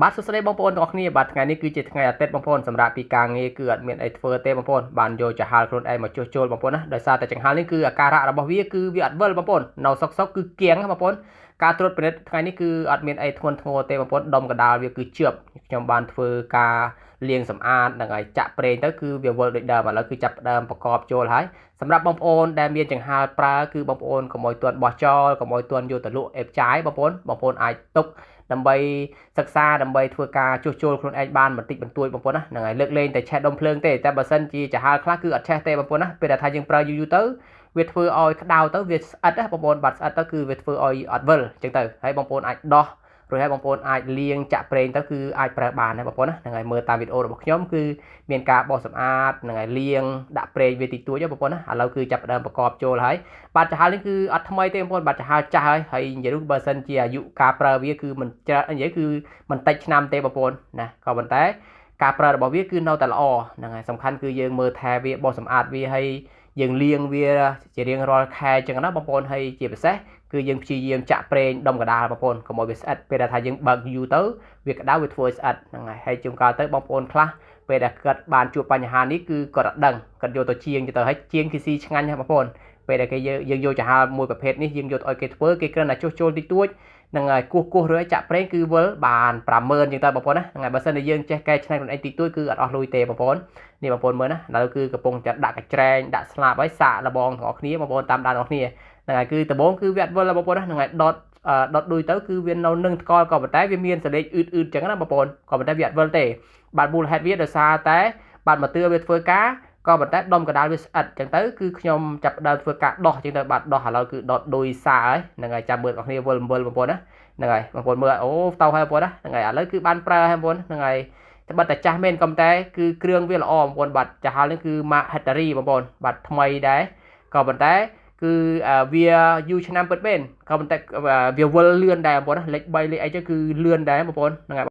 បាទសួស្តីបងប្អូនទាំងអស់គ្នាបាទថ្ងៃនេះគឺជាថ្ងៃអាទិត្យបងប្អូនសម្រាប់ពីការងារគឺអត់មានអីធ្វើទេបងប្អូនបានយកចង្ហាល់ខ្លួនឯងមកជួសជុលបងប្អូនណាដោយសារតែចង្ហាល់នេះគឺអាការៈរបស់វាគឺវាអត់វិលបងប្អូននៅសុកគឺគៀងបងប្អូនការត្រួតពិនិត្យថ្ងៃនេះគឺអត់មានអីធ្ងន់ធ្ងរទេបងប្អូនដុំកដាលវាគឺជឿបខ្ញុំបានធ្វើការលាងសម្អាតនឹងឲ្យចាក់ប្រេងទៅគឺវាវិលដូចដើមឥឡូវគឺចាប់ផ្ដើមប្រកបចូលហើយសម្រាប់បងប្អូនដែលមានចង្ហាល់ប្រើគឺបងប្អូនកុំឲ្យទាន់បោះចោលកុំឲ្យទាន់យកទៅលក់អេបចាយបងប្អូនអាចទុកដើម្បីសិក្សាដើម្បីធ្វើការជួសជុលខ្លួនឯងបានបន្តិចបន្តួចបងប្អូនណាហ្នឹងហើយលើកលែងតែឆេះដុំភ្លើងទេតែបើសិនជាចាហាល់ខ្លះគឺអត់ឆេះទេបងប្អូនណាពេលដែលថាយើងប្រើយូរទៅវាធ្វើឲ្យក្តៅទៅវាស្អិតណាបងប្អូនបាត់ស្អិតទៅគឺវាធ្វើឲ្យអត់វិលអញ្ចឹងទៅហើយបងប្អូនអាចដោះរួចហើយបងប្អូនអាចលាងចាក់ប្រេងទៅគឺអាចប្រើបានណាបងប្អូនណាហ្នឹងហើយមើលតាមវីដេអូរបស់ខ្ញុំគឺមានការបោសសម្អាតហ្នឹងហើយលាងដាក់ប្រេងវាតិចតួចបងប្អូនណាឥឡូវគឺចាប់ផ្ដើមប្រកបចូលហើយបាត់ចាហាល់នេះគឺអត់ថ្មីទេបងប្អូនបាត់ចាហាល់ចាស់ហើយនិយាយទៅបើសិនជាអាយុការប្រើវាគឺមិនច្រើននិយាយគឺមិនតិចឆ្នាំទេបងប្អូនណាក៏ប៉ុន្តែការប្រើរបស់វាគឺនៅតែល្អហ្នឹងហើយសំខាន់គឺយើងមើលថែវាបោសសម្អាតវាហើយយើងលាងវាជារៀងរាល់ខែចឹងណាបងប្អូនហើយជាពិសេសគឺយើងព្យាយាមចាក់ប្រេងដុំកដាលបងប្អូនកុំឲ្យវាស្អិតពេលដែលថាយើងបើកយូរទៅវាក្តៅវាធ្វើឲ្យស្អិតហ្នឹងហើយជួនកាលទៅបងប្អូនខ្លះពេលដែលគាត់បានជួបបញ្ហានេះគឺគាត់អត់ដឹងគាត់យកទៅជាងទៅហើយជាងគេស៊ីឆ្ងាញ់ណាបងប្អូនពេលដែលគេយើងយកចាហាល់មួយប្រភេទនេះយើងយកឲ្យគេធ្វើគេគ្រាន់តែជួសជុលតិចតួចហ្នឹងហើយគោះរឿយចាក់ប្រេងគឺវិលបាន50000ចឹងទៅបងប្អូនណាហ្នឹងហើយបើសិនជាយើងចេះកែច្នៃខ្លួនឯងតិចតួចគឺអត់អស់លុយទេបងប្អូននេះបងប្អូនមើលណាឥឡូវគឺកំពុងតែដាក់កញ្ច្រែងដាក់ស្លាបហើយសាកលបងទាំងអស់គ្នាបងប្អូនតាមដានទាំងអស់គ្នាហ្នឹងហើយគឺដំបូងគឺវាអត់វិលបងប្អូនណាហ្នឹងហើយដុតដួយទៅគឺវានៅនឹងថ្កល់ក៏ប៉ុន្តែវាមានសលេងអ៊ឺតចឹងណាបងប្អូនក៏ប៉ុន្តែវាអត់វិលទេបាទមូលហេតុវាដោយសារតែបាទមកទឿវាធ្វើការក៏ប៉ុន្តែដុំកដាលវាស្អិតចឹងទៅគឺខ្ញុំចាប់ដើមធ្វើការដោះចឹងទៅបាទដោះឥឡូវគឺដុតដួយសាហើយហ្នឹងហើយចាំមើលបងប្អូនវិលបងប្អូនណាហ្នឹងហើយបងប្អូនមើលអូទៅហើយបងប្អូនណាហ្នឹងហើយឥឡូវគឺបានប្រើហើយបងប្អូនហ្នឹងហើយតែបាត់តែចាស់មែនក៏តែគឺគ្រឿងវាល្អបងប្អូនបាទចាស់ហើយនេះគឺ Mark Hattery បងប្អូនបាទថ្មីដែរក៏ប៉ុន្តែគឺវាយូរឆ្នាំពិតមែនក៏ប៉ុន្តែវាវិលលឿនដែរបងប្អូនណាលេខ3លេខអីចឹងគឺលឿនដែរបងប្អូនហ្នឹងហើយ